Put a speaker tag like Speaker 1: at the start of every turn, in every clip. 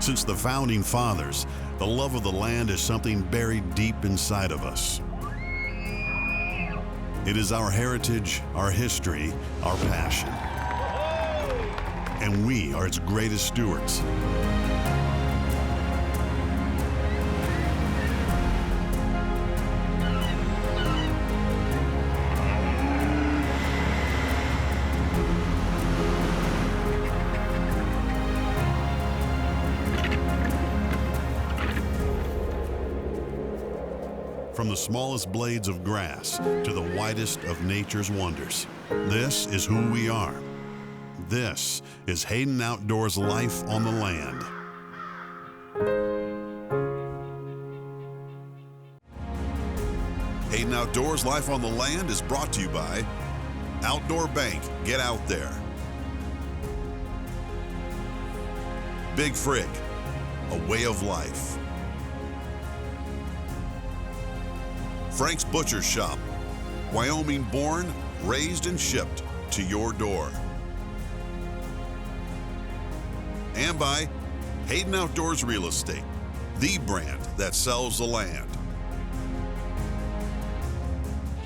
Speaker 1: Since the founding fathers, the love of the land is something buried deep inside of us. It is our heritage, our history, our passion. And we are its greatest stewards. From the smallest blades of grass to the widest of nature's wonders, this is who we are. This is Hayden Outdoors Life on the Land. Hayden Outdoors Life on the Land is brought to you by Outdoor Bank. Get out there. Big Frig, a way of life. Frank's Butcher Shop, Wyoming born, raised, and shipped to your door. And by Hayden Outdoors Real Estate, the brand that sells the land.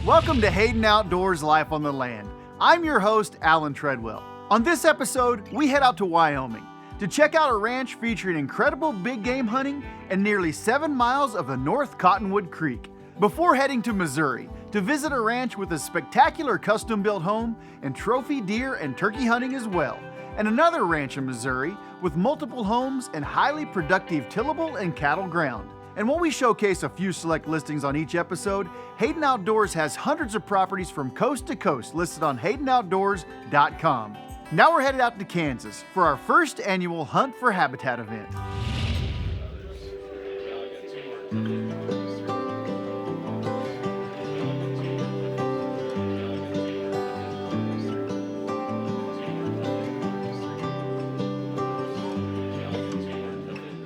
Speaker 2: Welcome to Hayden Outdoors Life on the Land. I'm your host, Alan Treadwell. On this episode, we head out to Wyoming to check out a ranch featuring incredible big game hunting and nearly 7 miles of the North Cottonwood Creek, before heading to Missouri to visit a ranch with a spectacular custom-built home and trophy deer and turkey hunting as well, and another ranch in Missouri with multiple homes and highly productive tillable and cattle ground. And while we showcase a few select listings on each episode, Hayden Outdoors has hundreds of properties from coast to coast listed on HaydenOutdoors.com. Now we're headed out to Kansas for our first annual Hunt for Habitat event.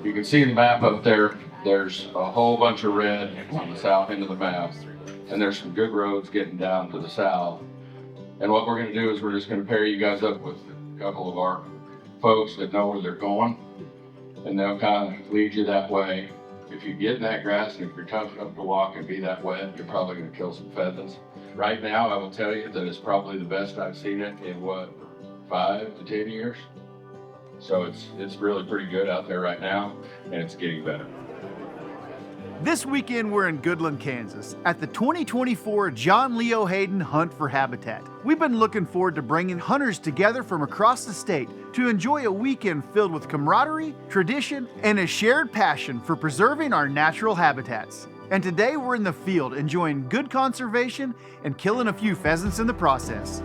Speaker 3: You can see the map up there. There's a whole bunch of red on the south end of the map, and there's some good roads getting down to the south. And what we're going to do is we're just going to pair you guys up with a couple of our folks that know where they're going, and they'll kind of lead you that way. If you get in that grass and if you're tough enough to walk and be that wet, you're probably going to kill some pheasants. Right now, I will tell you that it's probably the best I've seen it in 5 to 10 years. So it's really pretty good out there right now, and it's getting better.
Speaker 2: This weekend we're in Goodland, Kansas at the 2024 John Leo Hayden Hunt for Habitat. We've been looking forward to bringing hunters together from across the state to enjoy a weekend filled with camaraderie, tradition, and a shared passion for preserving our natural habitats. And today we're in the field enjoying good conservation and killing a few pheasants in the process.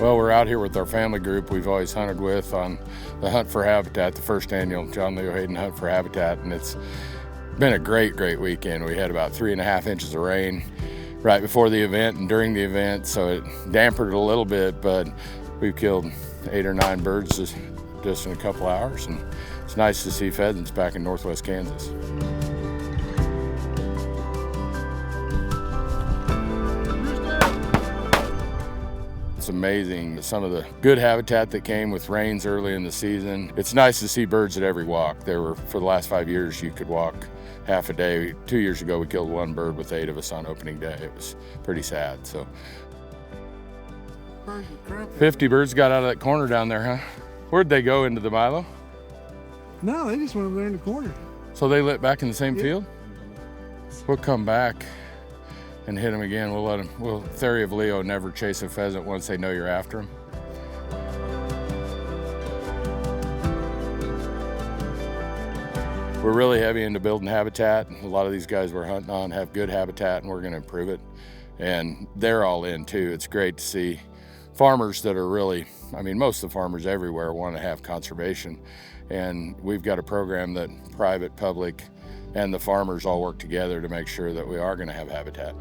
Speaker 3: Well, we're out here with our family group we've always hunted with on the Hunt for Habitat, the first annual John Leo Hayden Hunt for Habitat, and it's been a great weekend. We had about 3.5 inches of rain right before the event and during the event, so it dampened it a little bit, but we've killed 8 or 9 birds just in a couple hours, and it's nice to see pheasants back in northwest Kansas. It's amazing some of the good habitat that came with rains early in the season. It's nice to see birds at every walk. For the last 5 years, you could walk half a day. 2 years ago, we killed 1 bird with 8 of us on opening day. It was pretty sad. So 50 birds got out of that corner down there, huh? Where'd they go, into the Milo?
Speaker 4: No, they just went over there in the corner.
Speaker 3: So they lit back in the same field? We'll come back and hit them again. We'll let them. Theory of Leo, never chase a pheasant once they know you're after them. We're really heavy into building habitat. A lot of these guys we're hunting on have good habitat, and we're going to improve it. And they're all in too. It's great to see farmers that are really, most of the farmers everywhere want to have conservation. And we've got a program that private, public, and the farmers all work together to make sure that we are going to have habitat.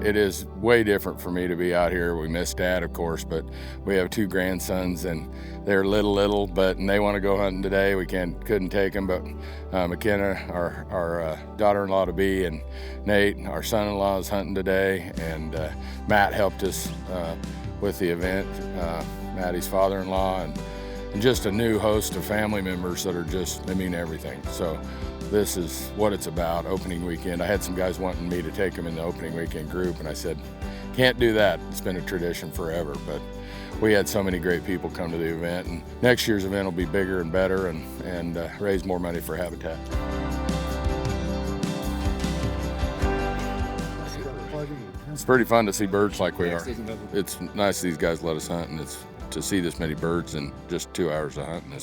Speaker 5: It is way different for me to be out here. We miss Dad, of course, but we have 2 grandsons, and they're little, and they want to go hunting today. We couldn't take them, but McKenna, our daughter-in-law to be, and Nate, our son-in-law, is hunting today, and Matt helped us with the event, Maddie's father-in-law, and just a new host of family members that are just, they mean everything. So this is what it's about, opening weekend. I had some guys wanting me to take them in the opening weekend group, and I said, can't do that. It's been a tradition forever, but we had so many great people come to the event, and next year's event will be bigger and better and raise more money for Habitat. It's pretty fun to see birds like we are. It's nice these guys let us hunt, and it's to see this many birds in just 2 hours of hunting.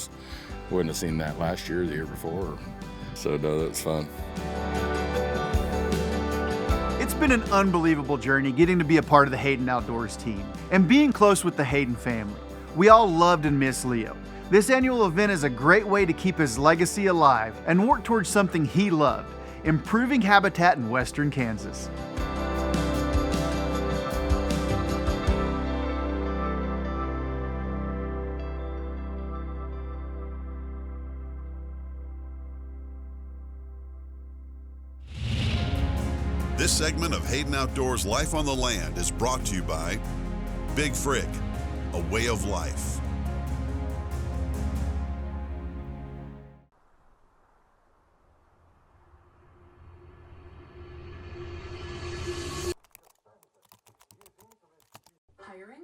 Speaker 5: Wouldn't have seen that last year or the year before. So no, that's fun.
Speaker 2: It's been an unbelievable journey getting to be a part of the Hayden Outdoors team and being close with the Hayden family. We all loved and miss Leo. This annual event is a great way to keep his legacy alive and work towards something he loved, improving habitat in western Kansas.
Speaker 1: This segment of Hayden Outdoors Life on the Land is brought to you by Big Frig, a way of life.
Speaker 6: Hiring?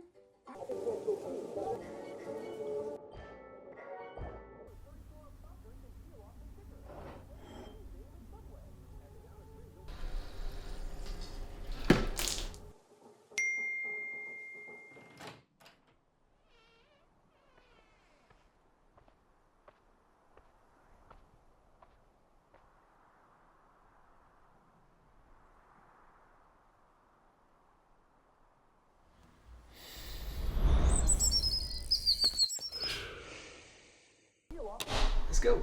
Speaker 7: Let's go.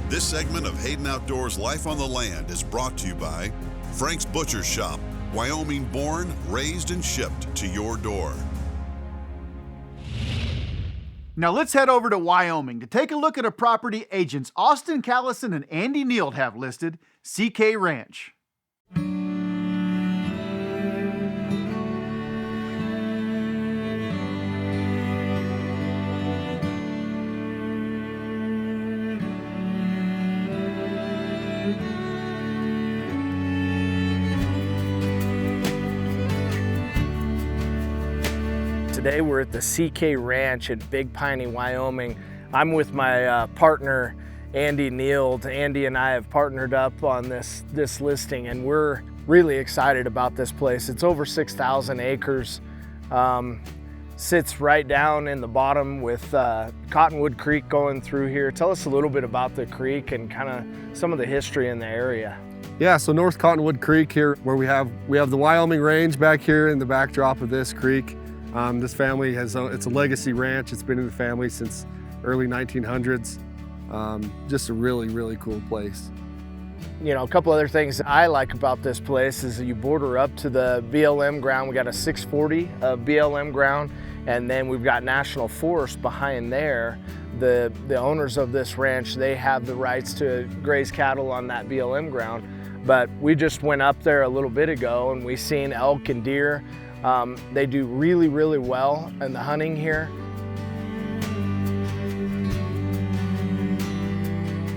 Speaker 1: This segment of Hayden Outdoors Life on the Land is brought to you by Frank's Butcher Shop, Wyoming born, raised, and shipped to your door.
Speaker 2: Now let's head over to Wyoming to take a look at a property agents Austin Callison and Andy Neild have listed, CK Ranch.
Speaker 8: Today we're at the CK Ranch in Big Piney, Wyoming. I'm with my partner, Andy Neild. Andy and I have partnered up on this listing, and we're really excited about this place. It's over 6,000 acres. Sits right down in the bottom with Cottonwood Creek going through here. Tell us a little bit about the creek and kind of some of the history in the area.
Speaker 4: Yeah, so North Cottonwood Creek here, where we have the Wyoming Range back here in the backdrop of this creek. This family it's a legacy ranch. It's been in the family since early 1900s. Just a really, really cool place.
Speaker 8: You know, a couple other things I like about this place is that you border up to the BLM ground. We got a 640 BLM ground, and then we've got National Forest behind there. The owners of this ranch, they have the rights to graze cattle on that BLM ground. But we just went up there a little bit ago and we seen elk and deer. They do really, really well in the hunting here.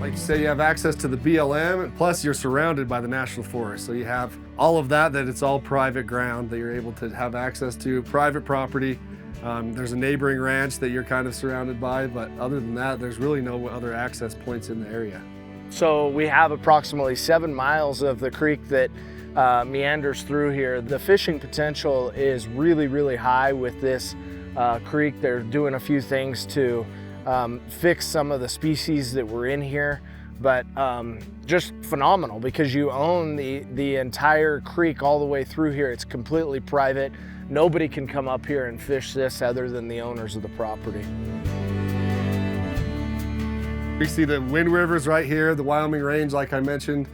Speaker 4: Like you said, you have access to the BLM, plus you're surrounded by the National Forest. So you have all of that it's all private ground that you're able to have access to, private property. There's a neighboring ranch that you're kind of surrounded by, but other than that, there's really no other access points in the area.
Speaker 8: So we have approximately 7 miles of the creek that meanders through here. The fishing potential is really, really high with this creek. They're doing a few things to fix some of the species that were in here. but just phenomenal because you own the entire creek all the way through here. It's completely private. Nobody can come up here and fish this other than the owners of the property.
Speaker 4: We see the Wind Rivers right here, the Wyoming Range, like I mentioned.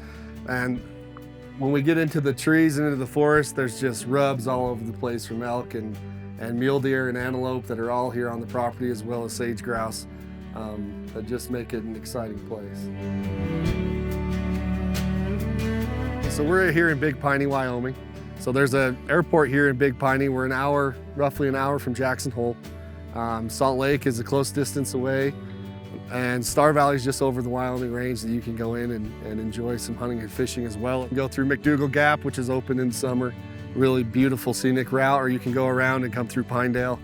Speaker 4: And when we get into the trees and into the forest, there's just rubs all over the place from elk and mule deer and antelope that are all here on the property, as well as sage grouse, that just make it an exciting place. So we're here in Big Piney, Wyoming. So there's an airport here in Big Piney. We're roughly an hour from Jackson Hole. Salt Lake is a close distance away. And Star Valley is just over the Wyoming Range that you can go in and enjoy some hunting and fishing as well. Go through McDougal Gap, which is open in summer. Really beautiful scenic route, or you can go around and come through Pinedale.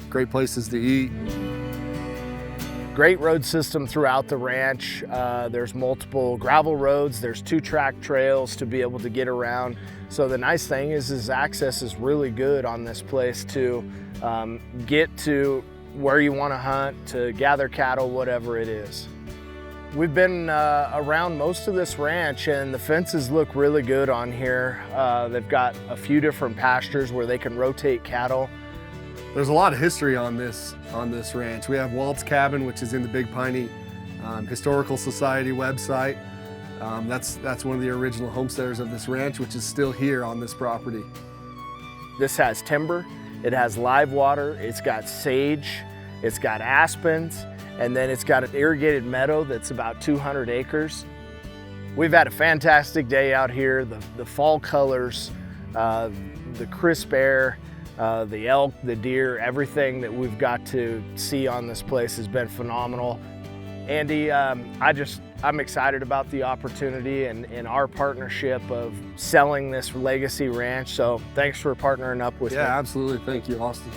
Speaker 4: Great places to eat.
Speaker 8: Great road system throughout the ranch. There's multiple gravel roads. There's 2-track trails to be able to get around. So the nice thing is access is really good on this place to get to where you want to hunt, to gather cattle, whatever it is. We've been around most of this ranch, and the fences look really good on here. They've got a few different pastures where they can rotate cattle.
Speaker 4: There's a lot of history on this ranch. We have Walt's Cabin, which is in the Big Piney Historical Society website. That's one of the original homesteaders of this ranch, which is still here on this property.
Speaker 8: This has timber, it has live water, it's got sage, it's got aspens, and then it's got an irrigated meadow that's about 200 acres. We've had a fantastic day out here. The fall colors, the crisp air, the elk, the deer, everything that we've got to see on this place has been phenomenal. Andy, I'm excited about the opportunity and our partnership of selling this legacy ranch. So thanks for partnering up with me.
Speaker 4: Yeah, absolutely. Thank you, Austin.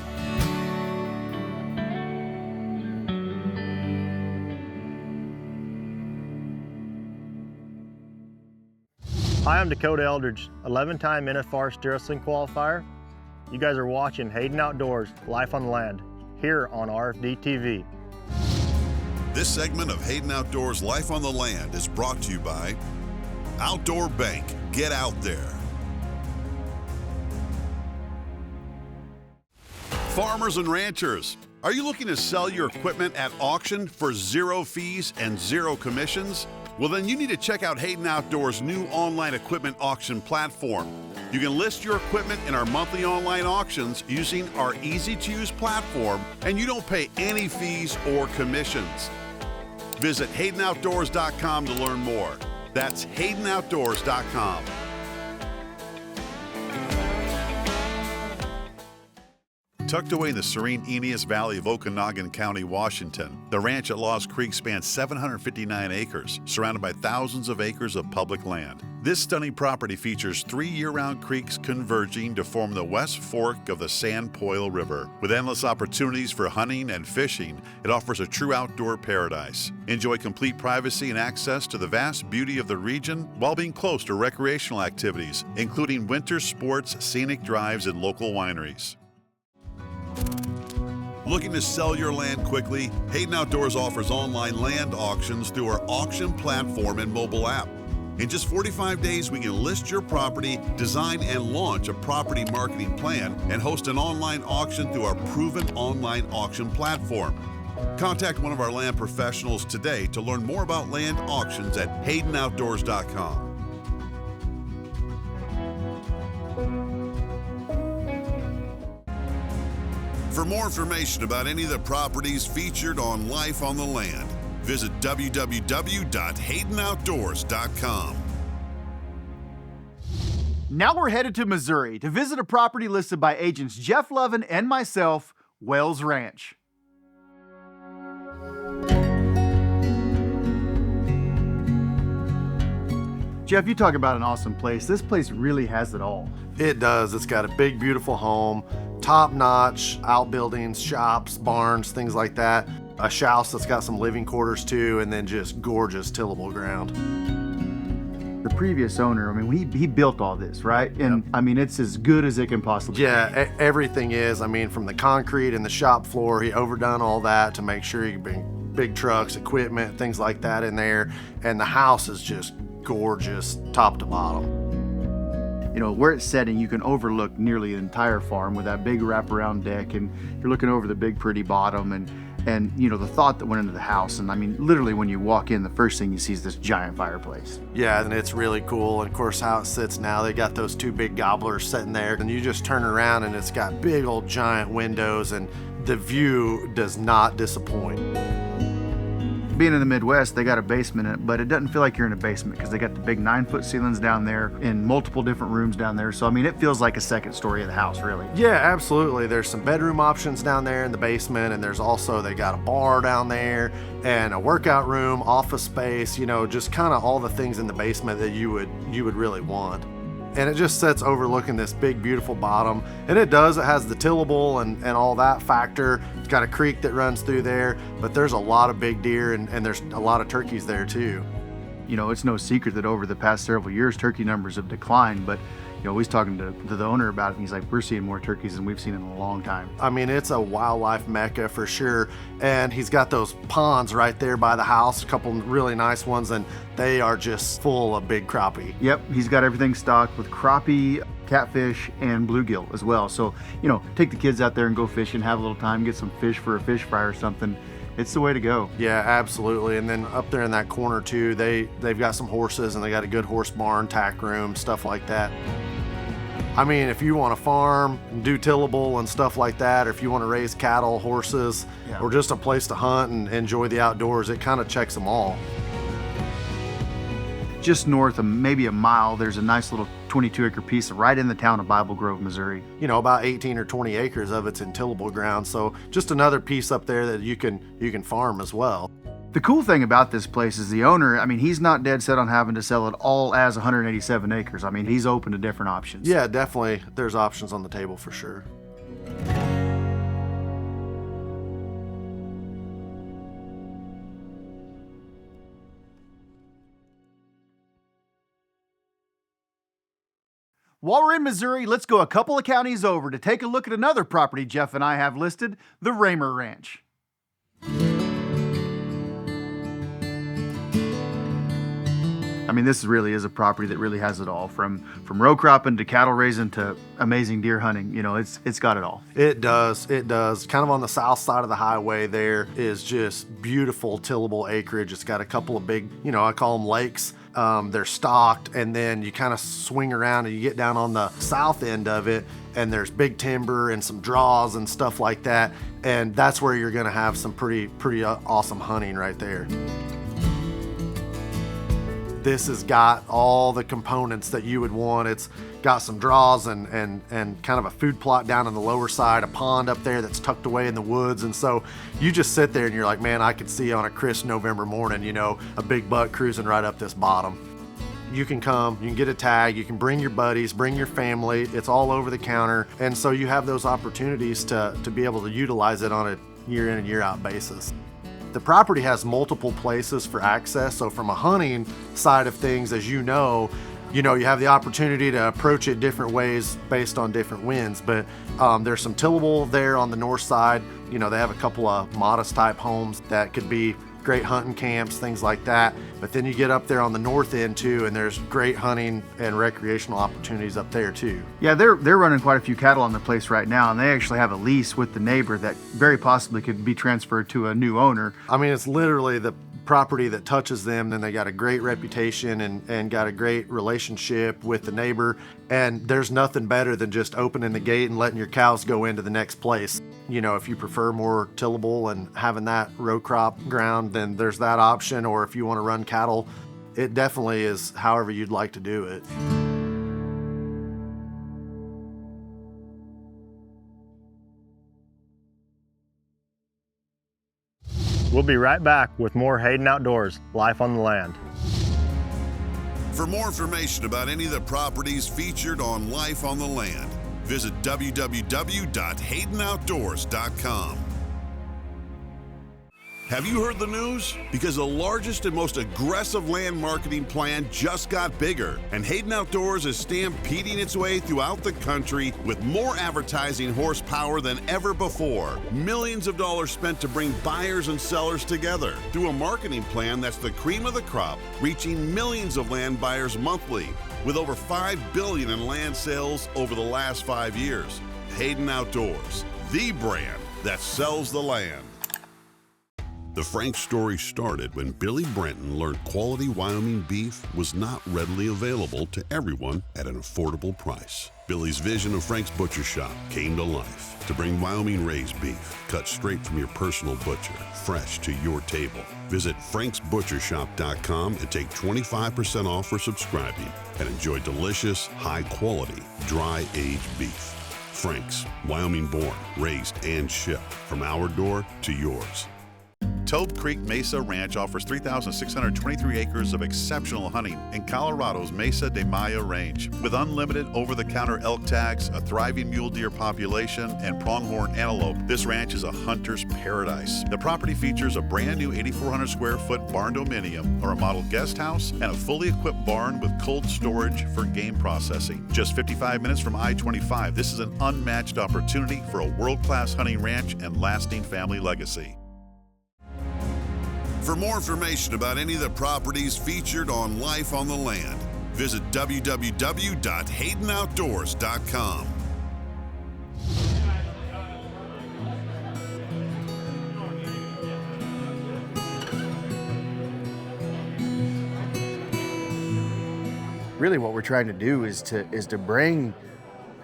Speaker 6: Hi, I'm Dakota Eldridge, 11-time NFR Steersling qualifier. You guys are watching Hayden Outdoors, Life on the Land, here on RFDTV.
Speaker 1: This segment of Hayden Outdoors Life on the Land is brought to you by Outdoor Bank. Get out there. Farmers and ranchers, are you looking to sell your equipment at auction for 0 fees and 0 commissions? Well, then you need to check out Hayden Outdoors' new online equipment auction platform. You can list your equipment in our monthly online auctions using our easy-to-use platform, and you don't pay any fees or commissions. Visit HaydenOutdoors.com to learn more. That's HaydenOutdoors.com. Tucked away in the serene Eneas Valley of Okanogan County, Washington, the ranch at Lost Creek spans 759 acres, surrounded by thousands of acres of public land. This stunning property features 3 year-round creeks converging to form the West Fork of the San Poil River. With endless opportunities for hunting and fishing, it offers a true outdoor paradise. Enjoy complete privacy and access to the vast beauty of the region while being close to recreational activities, including winter sports, scenic drives, and local wineries. Looking to sell your land quickly? Hayden Outdoors offers online land auctions through our auction platform and mobile app. In just 45 days, we can list your property, design and launch a property marketing plan, and host an online auction through our proven online auction platform. Contact one of our land professionals today to learn more about land auctions at HaydenOutdoors.com. For more information about any of the properties featured on Life on the Land, visit www.HaydenOutdoors.com.
Speaker 2: Now we're headed to Missouri to visit a property listed by agents Jeff Lovin and myself, Wells Ranch. Jeff, you talk about an awesome place. This place really has it all.
Speaker 9: It does. It's got a big, beautiful home, top-notch outbuildings, shops, barns, things like that. A house that's got some living quarters too, and then just gorgeous tillable ground.
Speaker 2: The previous owner, I mean, he built all this, right? And
Speaker 9: Yep.
Speaker 2: I mean, it's as good as it can possibly be.
Speaker 9: Yeah, everything is. I mean, from the concrete and the shop floor, he overdone all that to make sure he can big trucks, equipment, things like that in there. And the house is just gorgeous top to bottom.
Speaker 2: You know, where it's setting, you can overlook nearly the entire farm with that big wraparound deck, and you're looking over the big pretty bottom, and you know, the thought that went into the house. And I mean, literally when you walk in, the first thing you see is this giant fireplace.
Speaker 9: Yeah, and it's really cool. And of course, how it sits now, they got those two big gobblers sitting there, and you just turn around and it's got big old giant windows, and the view does not disappoint.
Speaker 2: Being in the Midwest, they got a basement in it, but it doesn't feel like you're in a basement because they got the big 9-foot ceilings down there in multiple different rooms down there. So I mean, it feels like a second story of the house, really.
Speaker 9: Yeah, absolutely. There's some bedroom options down there in the basement, and there's also, they got a bar down there and a workout room, office space, you know, just kind of all the things in the basement that you would really want. And it just sits overlooking this big, beautiful bottom. And it has the tillable and all that factor. It's got a creek that runs through there, but there's a lot of big deer and there's a lot of turkeys there too.
Speaker 2: You know, it's no secret that over the past several years, turkey numbers have declined, but you know, he's talking to the owner about it, and he's like, we're seeing more turkeys than we've seen in a long time.
Speaker 9: I mean, it's a wildlife mecca for sure. And he's got those ponds right there by the house, a couple really nice ones, and they are just full of big crappie.
Speaker 2: Yep, he's got everything stocked with crappie, catfish, and bluegill as well. So, you know, take the kids out there and go fishing, have a little time, get some fish for a fish fry or something. It's the way to go.
Speaker 9: Yeah, absolutely. And then up there in that corner too, they've got some horses, and they got a good horse barn, tack room, stuff like that. I mean, if you want to farm and do tillable and stuff like that, or if you want to raise cattle, horses, or just a place to hunt and enjoy the outdoors, it kind of checks them all.
Speaker 2: Just north of maybe a mile, there's a nice little 22-acre piece right in the town of Bible Grove, Missouri.
Speaker 9: You know, about 18 or 20 acres of it's in tillable ground, so just another piece up there that you can farm as well.
Speaker 2: The cool thing about this place is the owner, I mean, he's not dead set on having to sell it all as 187 acres. I mean, he's open to different options.
Speaker 9: Yeah, definitely. There's options on the table for sure.
Speaker 2: While we're in Missouri, let's go a couple of counties over to take a look at another property Jeff and I have listed, the Raymer Ranch. I mean, this really is a property that really has it all, from row cropping to cattle raising to amazing deer hunting. You know, it's got it all.
Speaker 9: It does. Kind of on the south side of the highway there is just beautiful tillable acreage. It's got a couple of big, you know, I call them lakes. They're stocked, and then you kind of swing around and you get down on the south end of it, and there's big timber and some draws and stuff like that. And that's where you're gonna have some pretty awesome hunting right there. This has got all the components that you would want. It's got some draws and kind of a food plot down on the lower side, a pond up there that's tucked away in the woods. And so you just sit there and you're like, man, I could see on a crisp November morning, you know, a big buck cruising right up this bottom. You can come, you can get a tag, you can bring your buddies, bring your family. It's all over the counter. And so you have those opportunities to be able to utilize it on a year in and year out basis. The property has multiple places for access. So from a hunting side of things, as you know, you have the opportunity to approach it different ways based on different winds. But there's some tillable there on the north side. You know, they have a couple of modest type homes that could be great hunting camps, things like that. But then you get up there on the north end too, and there's great hunting and recreational opportunities up there too.
Speaker 2: Yeah, they're running quite a few cattle on the place right now, and they actually have a lease with the neighbor that very possibly could be transferred to a new owner.
Speaker 9: I mean, it's literally the property that touches them. Then they got a great reputation and got a great relationship with the neighbor. And there's nothing better than just opening the gate and letting your cows go into the next place. You know, if you prefer more tillable and having that row crop ground, then there's that option. Or if you want to run cattle, it definitely is however you'd like to do it.
Speaker 6: We'll be right back with more Hayden Outdoors, Life on the Land.
Speaker 1: For more information about any of the properties featured on Life on the Land, visit www.haydenoutdoors.com. Have you heard the news? Because the largest and most aggressive land marketing plan just got bigger, and Hayden Outdoors is stampeding its way throughout the country with more advertising horsepower than ever before. Millions of dollars spent to bring buyers and sellers together through a marketing plan that's the cream of the crop, reaching millions of land buyers monthly, with over $5 billion in land sales over the last 5 years. Hayden Outdoors, the brand that sells the land. The Frank story started when Billy Brenton learned quality Wyoming beef was not readily available to everyone at an affordable price. Billy's vision of Frank's Butcher Shop came to life to bring Wyoming-raised beef, cut straight from your personal butcher, fresh to your table. Visit franksbutchershop.com and take 25% off for subscribing and enjoy delicious, high-quality, dry-aged beef. Frank's, Wyoming-born, raised, and shipped from our door to yours. Toad Creek Mesa Ranch offers 3,623 acres of exceptional hunting in Colorado's Mesa de Maya Range. With unlimited over-the-counter elk tags, a thriving mule deer population, and pronghorn antelope, this ranch is a hunter's paradise. The property features a brand new 8,400 square foot barn dominium or a model guest house and a fully equipped barn with cold storage for game processing. Just 55 minutes from I-25, this is an unmatched opportunity for a world-class hunting ranch and lasting family legacy. For more information about any of the properties featured on Life on the Land, visit www.haydenoutdoors.com.
Speaker 8: Really what we're trying to do is to bring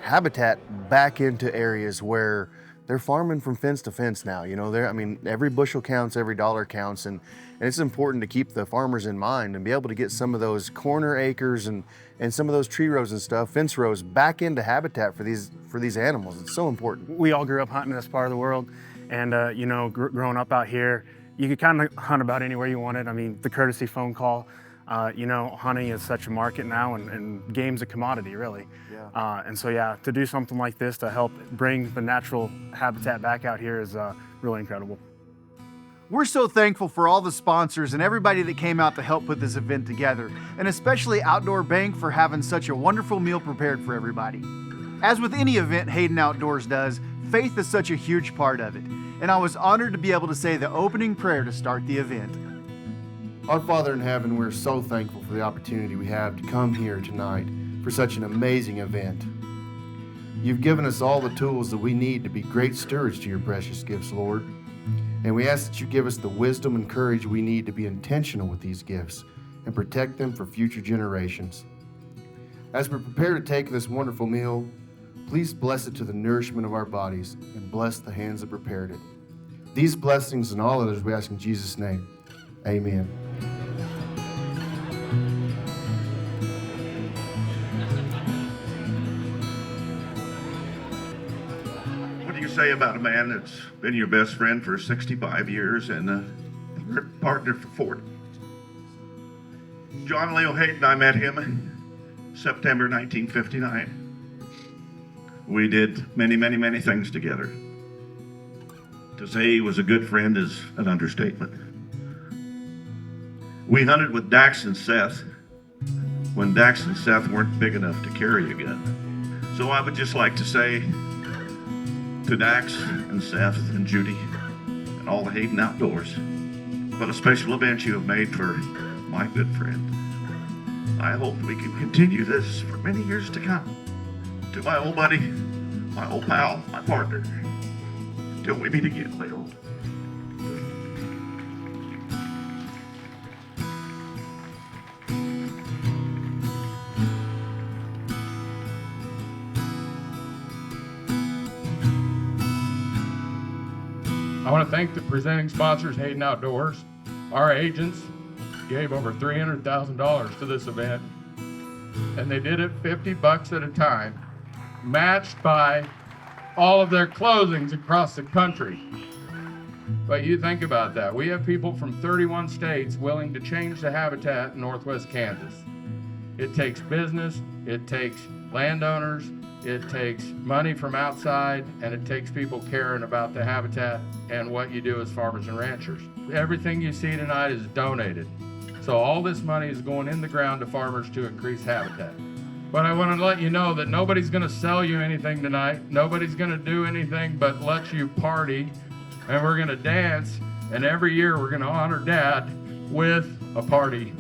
Speaker 8: habitat back into areas where they're farming from fence to fence now. You know, every bushel counts, every dollar counts, and it's important to keep the farmers in mind and be able to get some of those corner acres and some of those tree rows and stuff, fence rows, back into habitat for these animals. It's so important.
Speaker 10: We all grew up hunting in this part of the world, and you know, growing up out here, you could kind of hunt about anywhere you wanted. I mean, the courtesy phone call. You know, hunting is such a market now, and game's a commodity, really. Yeah. And so, yeah, to do something like this to help bring the natural habitat back out here is really incredible.
Speaker 2: We're so thankful for all the sponsors and everybody that came out to help put this event together, and especially Outdoor Bank for having such a wonderful meal prepared for everybody. As with any event Hayden Outdoors does, faith is such a huge part of it, and I was honored to be able to say the opening prayer to start the event.
Speaker 11: Our Father in heaven, we're so thankful for the opportunity we have to come here tonight for such an amazing event. You've given us all the tools that we need to be great stewards to your precious gifts, Lord. And we ask that you give us the wisdom and courage we need to be intentional with these gifts and protect them for future generations. As we prepare to take this wonderful meal, please bless it to the nourishment of our bodies and bless the hands that prepared it. These blessings and all others we ask in Jesus' name. Amen.
Speaker 12: What do you say about a man that's been your best friend for 65 years and a partner for 40? John Leo Hayden, I met him in September 1959. We did many, many, many things together. To say he was a good friend is an understatement. We hunted with Dax and Seth when Dax and Seth weren't big enough to carry a gun. So I would just like to say to Dax and Seth and Judy and all the Hayden Outdoors, what a special event you have made for my good friend. I hope we can continue this for many years to come. To my old buddy, my old pal, my partner, till we meet again, Leo.
Speaker 3: I want to thank the presenting sponsors, Hayden Outdoors. Our agents gave over $300,000 to this event, and they did it $50 at a time, matched by all of their closings across the country. But you think about that. We have people from 31 states willing to change the habitat in Northwest Kansas. It takes business, it takes landowners, It takes money from outside, and it takes people caring about the habitat and what you do as farmers and ranchers. Everything you see tonight is donated. So all this money is going in the ground to farmers to increase habitat. But I want to let you know that nobody's going to sell you anything tonight. Nobody's going to do anything but let you party, and we're going to dance, and every year we're going to honor Dad with a party.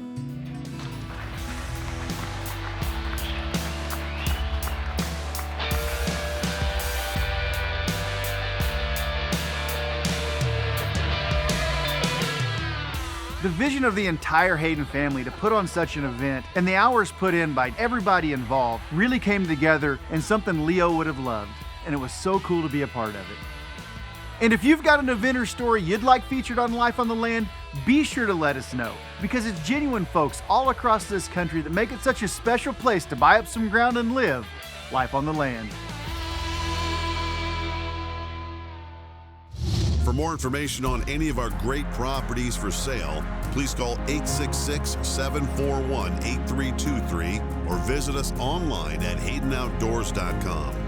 Speaker 2: The vision of the entire Hayden family to put on such an event and the hours put in by everybody involved really came together in something Leo would have loved, and it was so cool to be a part of it. And if you've got an event or story you'd like featured on Life on the Land, be sure to let us know, because it's genuine folks all across this country that make it such a special place to buy up some ground and live Life on the Land.
Speaker 1: For more information on any of our great properties for sale, please call 866-741-8323 or visit us online at HaydenOutdoors.com.